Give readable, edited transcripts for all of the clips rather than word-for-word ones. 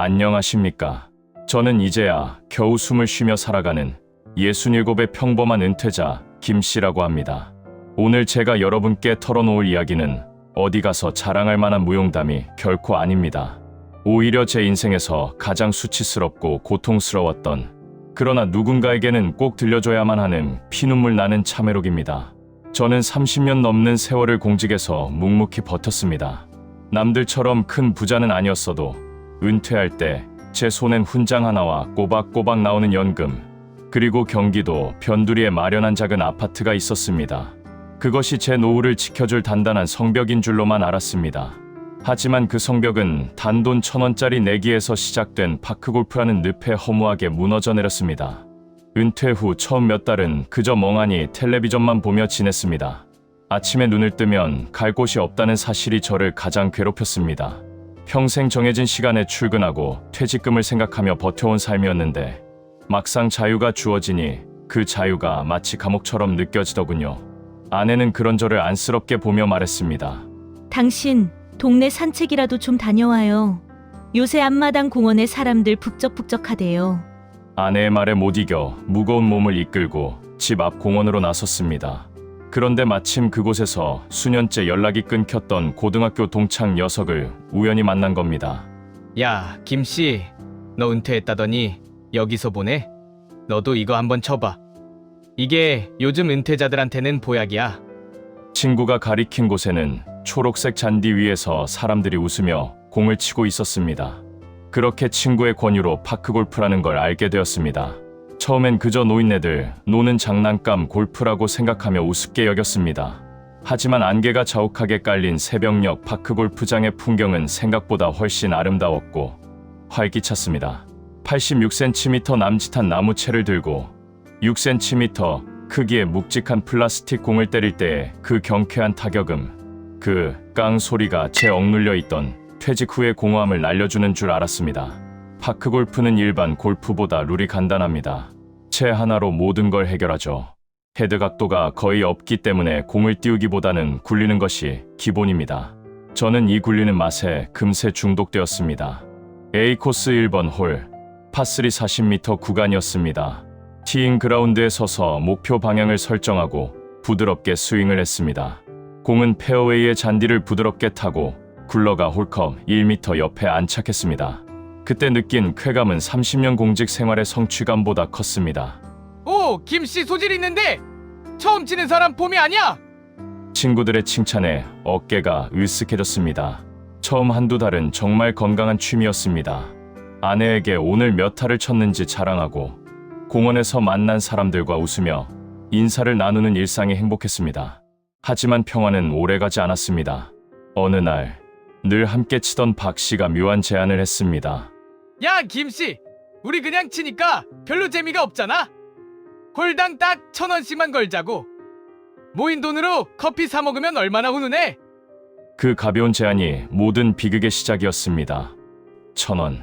안녕하십니까. 저는 이제야 겨우 숨을 쉬며 살아가는 67의 평범한 은퇴자 김씨라고 합니다. 오늘 제가 여러분께 털어놓을 이야기는 어디 가서 자랑할 만한 무용담이 결코 아닙니다. 오히려 제 인생에서 가장 수치스럽고 고통스러웠던, 그러나 누군가에게는 꼭 들려줘야만 하는 피눈물 나는 참회록입니다. 저는 30년 넘는 세월을 공직에서 묵묵히 버텼습니다. 남들처럼 큰 부자는 아니었어도 은퇴할 때 제 손엔 훈장 하나와 꼬박꼬박 나오는 연금, 그리고 경기도 변두리에 마련한 작은 아파트가 있었습니다. 그것이 제 노후를 지켜줄 단단한 성벽인 줄로만 알았습니다. 하지만 그 성벽은 단돈 1,000원짜리 내기에서 시작된 파크골프라는 늪에 허무하게 무너져 내렸습니다. 은퇴 후 처음 몇 달은 그저 멍하니 텔레비전만 보며 지냈습니다. 아침에 눈을 뜨면 갈 곳이 없다는 사실이 저를 가장 괴롭혔습니다. 평생 정해진 시간에 출근하고 퇴직금을 생각하며 버텨온 삶이었는데 막상 자유가 주어지니 그 자유가 마치 감옥처럼 느껴지더군요. 아내는 그런 저를 안쓰럽게 보며 말했습니다. 당신 동네 산책이라도 좀 다녀와요. 요새 앞마당 공원에 사람들 북적북적하대요. 아내의 말에 못 이겨 무거운 몸을 이끌고 집 앞 공원으로 나섰습니다. 그런데 마침 그곳에서 수년째 연락이 끊겼던 고등학교 동창 녀석을 우연히 만난 겁니다. 야, 김씨, 너 은퇴했다더니 여기서 보내? 너도 이거 한번 쳐봐. 이게 요즘 은퇴자들한테는 보약이야. 친구가 가리킨 곳에는 초록색 잔디 위에서 사람들이 웃으며 공을 치고 있었습니다. 그렇게 친구의 권유로 파크골프라는 걸 알게 되었습니다. 처음엔 그저 노인네들 노는 장난감 골프라고 생각하며 우습게 여겼습니다. 하지만 안개가 자욱하게 깔린 새벽녘 파크골프장의 풍경은 생각보다 훨씬 아름다웠고 활기찼습니다. 86cm 남짓한 나무채를 들고 6cm 크기의 묵직한 플라스틱 공을 때릴 때의 그 경쾌한 타격음, 그 깡 소리가 제 억눌려 있던 퇴직 후의 공허함을 날려주는 줄 알았습니다. 파크골프는 일반 골프보다 룰이 간단합니다. 채 하나로 모든 걸 해결하죠. 헤드 각도가 거의 없기 때문에 공을 띄우기보다는 굴리는 것이 기본입니다. 저는 이 굴리는 맛에 금세 중독되었습니다. A코스 1번 홀, 파3 40m 구간이었습니다. 티잉 그라운드에 서서 목표 방향을 설정하고 부드럽게 스윙을 했습니다. 공은 페어웨이의 잔디를 부드럽게 타고 굴러가 홀컵 1m 옆에 안착했습니다. 그때 느낀 쾌감은 30년 공직 생활의 성취감보다 컸습니다. 오, 김씨 소질 있는데 처음 치는 사람 폼이 아니야. 친구들의 칭찬에 어깨가 으쓱해졌습니다. 처음 한두 달은 정말 건강한 취미였습니다. 아내에게 오늘 몇 타를 쳤는지 자랑하고 공원에서 만난 사람들과 웃으며 인사를 나누는 일상이 행복했습니다. 하지만 평화는 오래가지 않았습니다. 어느 날 늘 함께 치던 박 씨가 묘한 제안을 했습니다. 야, 김씨, 우리 그냥 치니까 별로 재미가 없잖아. 홀당 딱 1,000원씩만 걸자고. 모인 돈으로 커피 사 먹으면 얼마나 훈훈해. 그 가벼운 제안이 모든 비극의 시작이었습니다. 1,000원.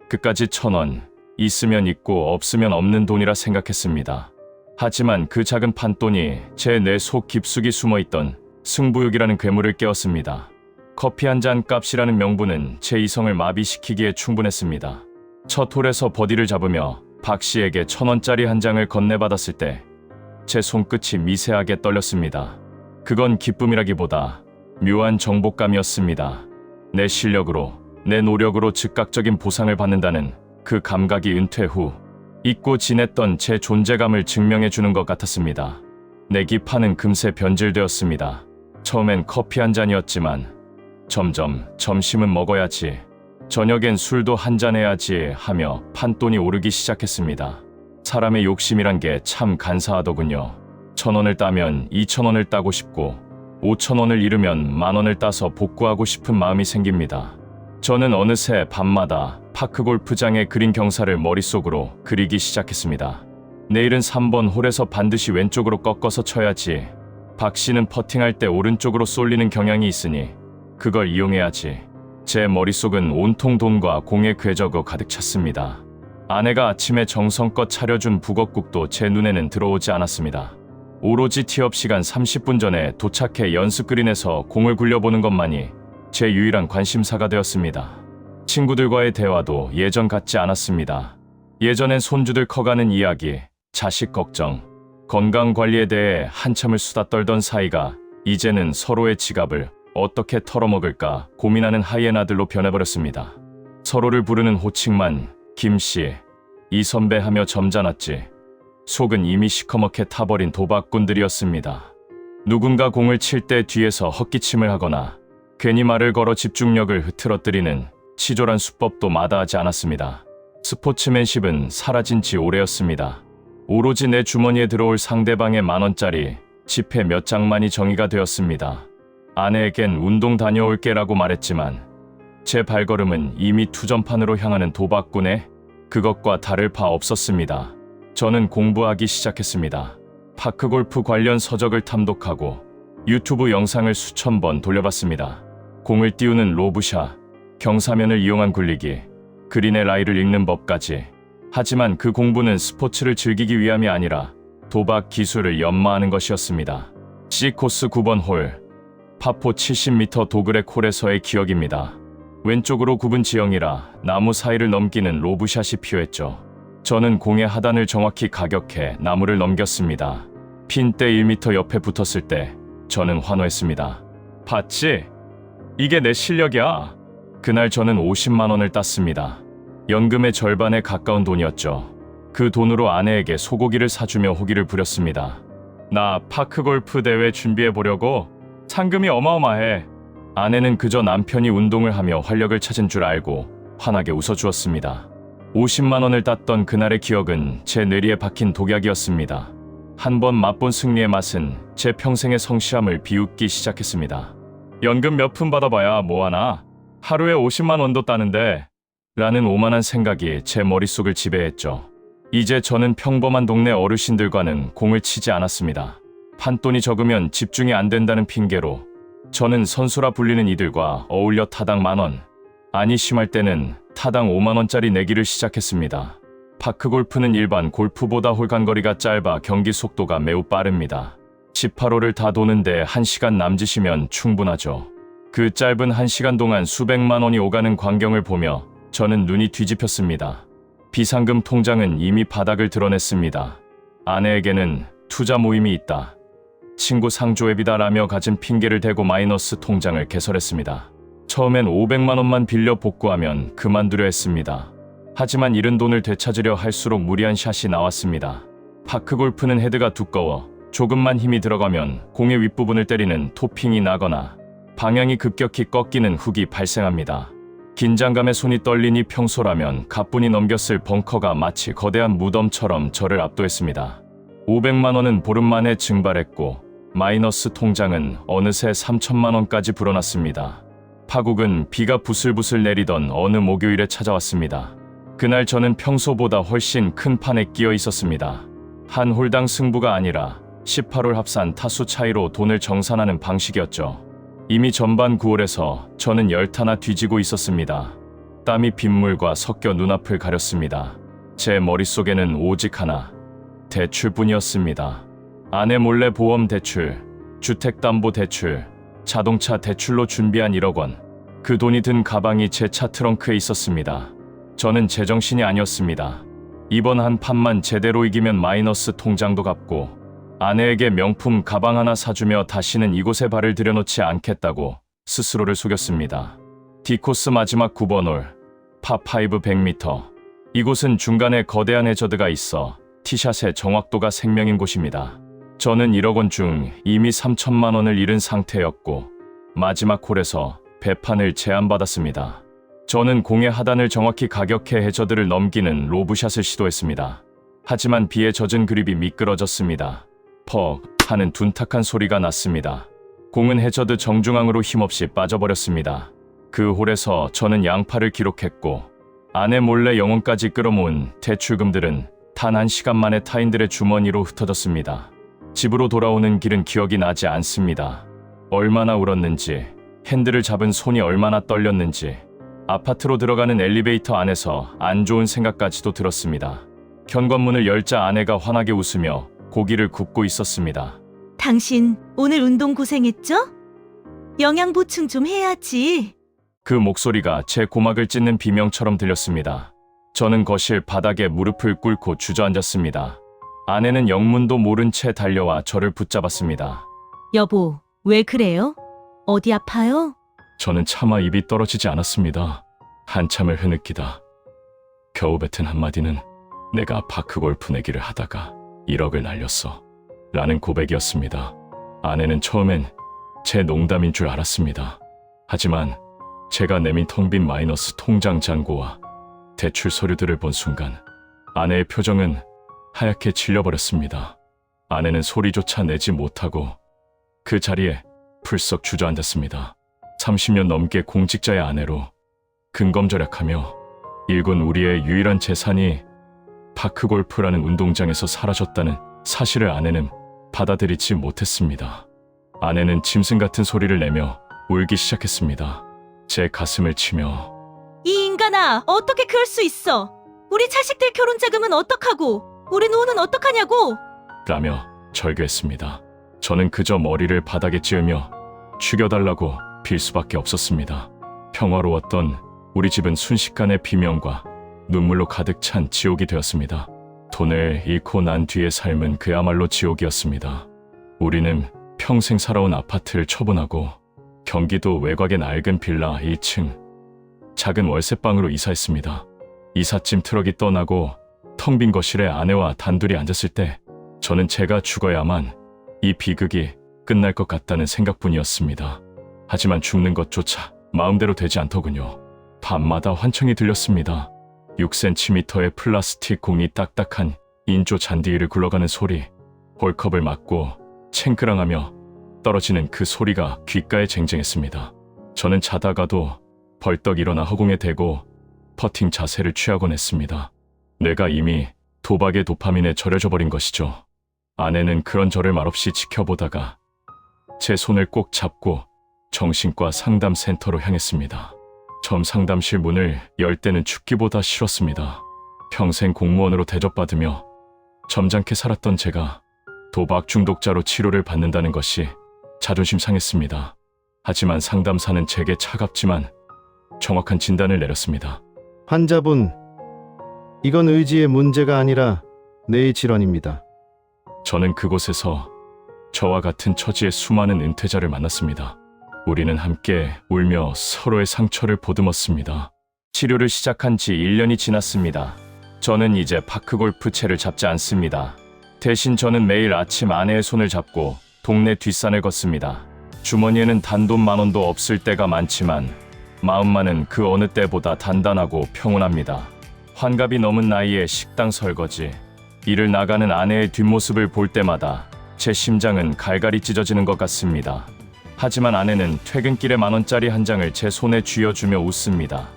그까지 1,000원. 있으면 있고 없으면 없는 돈이라 생각했습니다. 하지만 그 작은 판돈이 제 뇌 속 깊숙이 숨어있던 승부욕이라는 괴물을 깨웠습니다. 커피 한 잔 값이라는 명분은 제 이성을 마비시키기에 충분했습니다. 첫 홀에서 버디를 잡으며 박 씨에게 1,000원짜리 한 장을 건네받았을 때 제 손끝이 미세하게 떨렸습니다. 그건 기쁨이라기보다 묘한 정복감이었습니다. 내 실력으로, 내 노력으로 즉각적인 보상을 받는다는 그 감각이 은퇴 후 잊고 지냈던 제 존재감을 증명해주는 것 같았습니다. 내 기판은 금세 변질되었습니다. 처음엔 커피 한 잔이었지만 점점 점심은 먹어야지, 저녁엔 술도 한잔 해야지 하며 판돈이 오르기 시작했습니다. 사람의 욕심이란 게 참 간사하더군요. 1,000원을 따면 2,000원을 따고 싶고 5,000원을 잃으면 10,000원을 따서 복구하고 싶은 마음이 생깁니다. 저는 어느새 밤마다 파크골프장의 그린 경사를 머릿속으로 그리기 시작했습니다. 내일은 3번 홀에서 반드시 왼쪽으로 꺾어서 쳐야지. 박 씨는 퍼팅할 때 오른쪽으로 쏠리는 경향이 있으니 그걸 이용해야지. 제 머릿속은 온통 돈과 공의 궤적으로 가득 찼습니다. 아내가 아침에 정성껏 차려준 북엇국도 제 눈에는 들어오지 않았습니다. 오로지 티업 시간 30분 전에 도착해 연습 그린에서 공을 굴려보는 것만이 제 유일한 관심사가 되었습니다. 친구들과의 대화도 예전 같지 않았습니다. 예전엔 손주들 커가는 이야기, 자식 걱정, 건강 관리에 대해 한참을 수다 떨던 사이가 이제는 서로의 지갑을 어떻게 털어먹을까 고민하는 하이에나들로 변해버렸습니다. 서로를 부르는 호칭만 김씨, 이선배 하며 점잖았지 속은 이미 시커멓게 타버린 도박꾼들이었습니다. 누군가 공을 칠 때 뒤에서 헛기침을 하거나 괜히 말을 걸어 집중력을 흐트러뜨리는 치졸한 수법도 마다하지 않았습니다. 스포츠맨십은 사라진 지 오래였습니다. 오로지 내 주머니에 들어올 상대방의 10,000원짜리 지폐 몇 장만이 정의가 되었습니다. 아내에겐 운동 다녀올게라고 말했지만 제 발걸음은 이미 투전판으로 향하는 도박꾼에 그것과 다를 바 없었습니다. 저는 공부하기 시작했습니다. 파크골프 관련 서적을 탐독하고 유튜브 영상을 수천 번 돌려봤습니다. 공을 띄우는 로브샷, 경사면을 이용한 굴리기, 그린의 라이를 읽는 법까지. 하지만 그 공부는 스포츠를 즐기기 위함이 아니라 도박 기술을 연마하는 것이었습니다. C코스 9번 홀, 파포 70m 도그렉 홀에서의 기억입니다. 왼쪽으로 굽은 지형이라 나무 사이를 넘기는 로브샷이 필요했죠. 저는 공의 하단을 정확히 가격해 나무를 넘겼습니다. 핀대 1m 옆에 붙었을 때 저는 환호했습니다. 봤지? 이게 내 실력이야. 그날 저는 50만 원을 땄습니다. 연금의 절반에 가까운 돈이었죠. 그 돈으로 아내에게 소고기를 사주며 호기를 부렸습니다. 나 파크골프 대회 준비해보려고. 상금이 어마어마해. 아내는 그저 남편이 운동을 하며 활력을 찾은 줄 알고 환하게 웃어주었습니다. 50만 원을 땄던 그날의 기억은 제 뇌리에 박힌 독약이었습니다. 한 번 맛본 승리의 맛은 제 평생의 성실함을 비웃기 시작했습니다. 연금 몇 푼 받아봐야 뭐하나? 하루에 50만 원도 따는데 라는 오만한 생각이 제 머릿속을 지배했죠. 이제 저는 평범한 동네 어르신들과는 공을 치지 않았습니다. 판돈이 적으면 집중이 안 된다는 핑계로 저는 선수라 불리는 이들과 어울려 타당 10,000원, 아니 심할 때는 타당 5만 원짜리 내기를 시작했습니다. 파크골프는 일반 골프보다 홀간거리가 짧아 경기 속도가 매우 빠릅니다. 18홀을 다 도는데 1시간 남짓이면 충분하죠. 그 짧은 1시간 동안 수백만 원이 오가는 광경을 보며 저는 눈이 뒤집혔습니다. 비상금 통장은 이미 바닥을 드러냈습니다. 아내에게는 투자 모임이 있다. 친구 상조회비다라며 가진 핑계를 대고 마이너스 통장을 개설했습니다. 처음엔 500만 원만 빌려 복구하면 그만두려 했습니다. 하지만 잃은 돈을 되찾으려 할수록 무리한 샷이 나왔습니다. 파크골프는 헤드가 두꺼워 조금만 힘이 들어가면 공의 윗부분을 때리는 토핑이 나거나 방향이 급격히 꺾이는 훅이 발생합니다. 긴장감에 손이 떨리니 평소라면 가뿐히 넘겼을 벙커가 마치 거대한 무덤처럼 저를 압도했습니다. 500만 원은 보름 만에 증발했고 마이너스 통장은 어느새 3천만 원까지 불어났습니다. 파국은 비가 부슬부슬 내리던 어느 목요일에 찾아왔습니다. 그날 저는 평소보다 훨씬 큰 판에 끼어 있었습니다. 한 홀당 승부가 아니라 18홀 합산 타수 차이로 돈을 정산하는 방식이었죠. 이미 전반 9홀에서 저는 열타나 뒤지고 있었습니다. 땀이 빗물과 섞여 눈앞을 가렸습니다. 제 머릿속에는 오직 하나, 대출뿐이었습니다. 아내 몰래 보험 대출, 주택담보대출, 자동차 대출로 준비한 1억 원. 그 돈이 든 가방이 제 차 트렁크에 있었습니다. 저는 제정신이 아니었습니다. 이번 한 판만 제대로 이기면 마이너스 통장도 갚고 아내에게 명품 가방 하나 사주며 다시는 이곳에 발을 들여놓지 않겠다고 스스로를 속였습니다. D코스 마지막 9번 홀, 파5 100m. 이곳은 중간에 거대한 해저드가 있어 티샷의 정확도가 생명인 곳입니다. 저는 1억 원 중 이미 3천만 원을 잃은 상태였고 마지막 홀에서 배판을 제안받았습니다. 저는 공의 하단을 정확히 가격해 해저드를 넘기는 로브샷을 시도했습니다. 하지만 비에 젖은 그립이 미끄러졌습니다. 퍽 하는 둔탁한 소리가 났습니다. 공은 해저드 정중앙으로 힘없이 빠져버렸습니다. 그 홀에서 저는 양파를 기록했고 아내 몰래 영혼까지 끌어모은 대출금들은 단 1시간 만에 타인들의 주머니로 흩어졌습니다. 집으로 돌아오는 길은 기억이 나지 않습니다. 얼마나 울었는지, 핸들을 잡은 손이 얼마나 떨렸는지, 아파트로 들어가는 엘리베이터 안에서 안 좋은 생각까지도 들었습니다. 현관문을 열자 아내가 환하게 웃으며 고기를 굽고 있었습니다. 당신 오늘 운동 고생했죠? 영양 보충 좀 해야지. 그 목소리가 제 고막을 찢는 비명처럼 들렸습니다. 저는 거실 바닥에 무릎을 꿇고 주저앉았습니다. 아내는 영문도 모른 채 달려와 저를 붙잡았습니다. 여보, 왜 그래요? 어디 아파요? 저는 차마 입이 떨어지지 않았습니다. 한참을 흐느끼다 겨우 뱉은 한마디는 내가 파크골프 내기를 하다가 1억을 날렸어 라는 고백이었습니다. 아내는 처음엔 제 농담인 줄 알았습니다. 하지만 제가 내민 텅 빈 마이너스 통장 잔고와 대출 서류들을 본 순간 아내의 표정은 하얗게 질려버렸습니다. 아내는 소리조차 내지 못하고 그 자리에 풀썩 주저앉았습니다. 30년 넘게 공직자의 아내로 근검절약하며 일군 우리의 유일한 재산이 파크골프라는 운동장에서 사라졌다는 사실을 아내는 받아들이지 못했습니다. 아내는 짐승 같은 소리를 내며 울기 시작했습니다. 제 가슴을 치며 이 인간아, 어떻게 그럴 수 있어? 우리 자식들 결혼 자금은 어떡하고? 우리 노후는 어떡하냐고? 라며 절규했습니다. 저는 그저 머리를 바닥에 찌으며 죽여달라고 빌 수밖에 없었습니다. 평화로웠던 우리 집은 순식간에 비명과 눈물로 가득 찬 지옥이 되었습니다. 돈을 잃고 난 뒤의 삶은 그야말로 지옥이었습니다. 우리는 평생 살아온 아파트를 처분하고 경기도 외곽의 낡은 빌라 1층 작은 월세방으로 이사했습니다. 이삿짐 트럭이 떠나고 텅 빈 거실에 아내와 단둘이 앉았을 때 저는 제가 죽어야만 이 비극이 끝날 것 같다는 생각뿐이었습니다. 하지만 죽는 것조차 마음대로 되지 않더군요. 밤마다 환청이 들렸습니다. 6cm의 플라스틱 공이 딱딱한 인조 잔디 위를 굴러가는 소리, 홀컵을 맞고 챙크랑하며 떨어지는 그 소리가 귓가에 쟁쟁했습니다. 저는 자다가도 벌떡 일어나 허공에 대고 퍼팅 자세를 취하곤 했습니다. 뇌가 이미 도박의 도파민에 절여져 버린 것이죠. 아내는 그런 저를 말없이 지켜보다가 제 손을 꼭 잡고 정신과 상담센터로 향했습니다. 처음 상담실 문을 열 때는 죽기보다 싫었습니다. 평생 공무원으로 대접받으며 점잖게 살았던 제가 도박 중독자로 치료를 받는다는 것이 자존심 상했습니다. 하지만 상담사는 제게 차갑지만 정확한 진단을 내렸습니다. 환자분, 이건 의지의 문제가 아니라 뇌의 질환입니다. 저는 그곳에서 저와 같은 처지의 수많은 은퇴자를 만났습니다. 우리는 함께 울며 서로의 상처를 보듬었습니다. 치료를 시작한 지 1년이 지났습니다. 저는 이제 파크골프 채를 잡지 않습니다. 대신 저는 매일 아침 아내의 손을 잡고 동네 뒷산을 걷습니다. 주머니에는 단돈 10,000원도 없을 때가 많지만 마음만은 그 어느 때보다 단단하고 평온합니다. 환갑이 넘은 나이에 식당 설거지, 일을 나가는 아내의 뒷모습을 볼 때마다 제 심장은 갈갈이 찢어지는 것 같습니다. 하지만 아내는 퇴근길에 10,000원짜리 한 장을 제 손에 쥐어주며 웃습니다.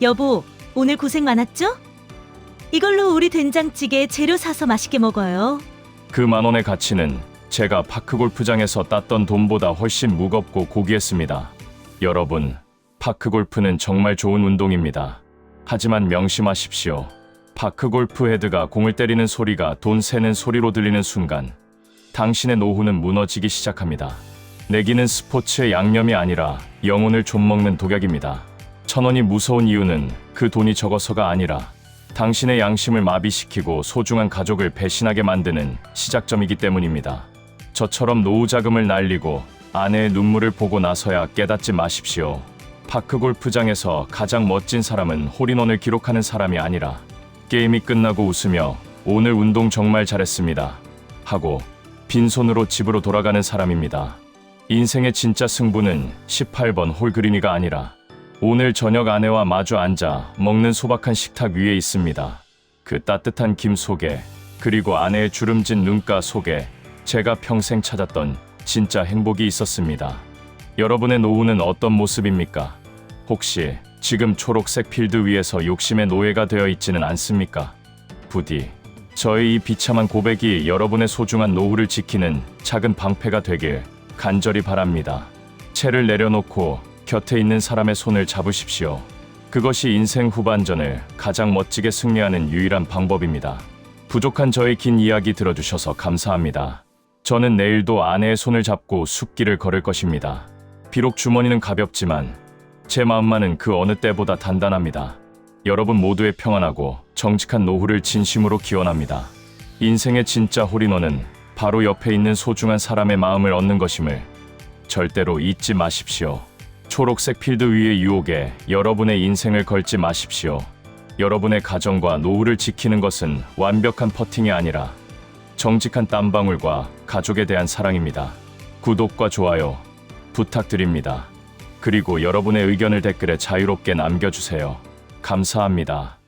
여보, 오늘 고생 많았죠? 이걸로 우리 된장찌개 재료 사서 맛있게 먹어요. 그 10,000원의 가치는 제가 파크골프장에서 땄던 돈보다 훨씬 무겁고 고귀했습니다. 여러분, 파크골프는 정말 좋은 운동입니다. 하지만 명심하십시오. 파크골프 헤드가 공을 때리는 소리가 돈 세는 소리로 들리는 순간 당신의 노후는 무너지기 시작합니다. 내기는 스포츠의 양념이 아니라 영혼을 좀먹는 독약입니다. 1,000원이 무서운 이유는 그 돈이 적어서가 아니라 당신의 양심을 마비시키고 소중한 가족을 배신하게 만드는 시작점이기 때문입니다. 저처럼 노후 자금을 날리고 아내의 눈물을 보고 나서야 깨닫지 마십시오. 파크골프장에서 가장 멋진 사람은 홀인원을 기록하는 사람이 아니라 게임이 끝나고 웃으며 오늘 운동 정말 잘했습니다 하고 빈손으로 집으로 돌아가는 사람입니다. 인생의 진짜 승부는 18번 홀그린이가 아니라 오늘 저녁 아내와 마주 앉아 먹는 소박한 식탁 위에 있습니다. 그 따뜻한 김 속에, 그리고 아내의 주름진 눈가 속에 제가 평생 찾았던 진짜 행복이 있었습니다. 여러분의 노후는 어떤 모습입니까? 혹시 지금 초록색 필드 위에서 욕심의 노예가 되어 있지는 않습니까? 부디 저의 이 비참한 고백이 여러분의 소중한 노후를 지키는 작은 방패가 되길 간절히 바랍니다. 채를 내려놓고 곁에 있는 사람의 손을 잡으십시오. 그것이 인생 후반전을 가장 멋지게 승리하는 유일한 방법입니다. 부족한 저의 긴 이야기 들어주셔서 감사합니다. 저는 내일도 아내의 손을 잡고 숲길을 걸을 것입니다. 비록 주머니는 가볍지만 제 마음만은 그 어느 때보다 단단합니다. 여러분 모두의 평안하고 정직한 노후를 진심으로 기원합니다. 인생의 진짜 홀인원은 바로 옆에 있는 소중한 사람의 마음을 얻는 것임을 절대로 잊지 마십시오. 초록색 필드 위의 유혹에 여러분의 인생을 걸지 마십시오. 여러분의 가정과 노후를 지키는 것은 완벽한 퍼팅이 아니라 정직한 땀방울과 가족에 대한 사랑입니다. 구독과 좋아요 부탁드립니다. 그리고 여러분의 의견을 댓글에 자유롭게 남겨주세요. 감사합니다.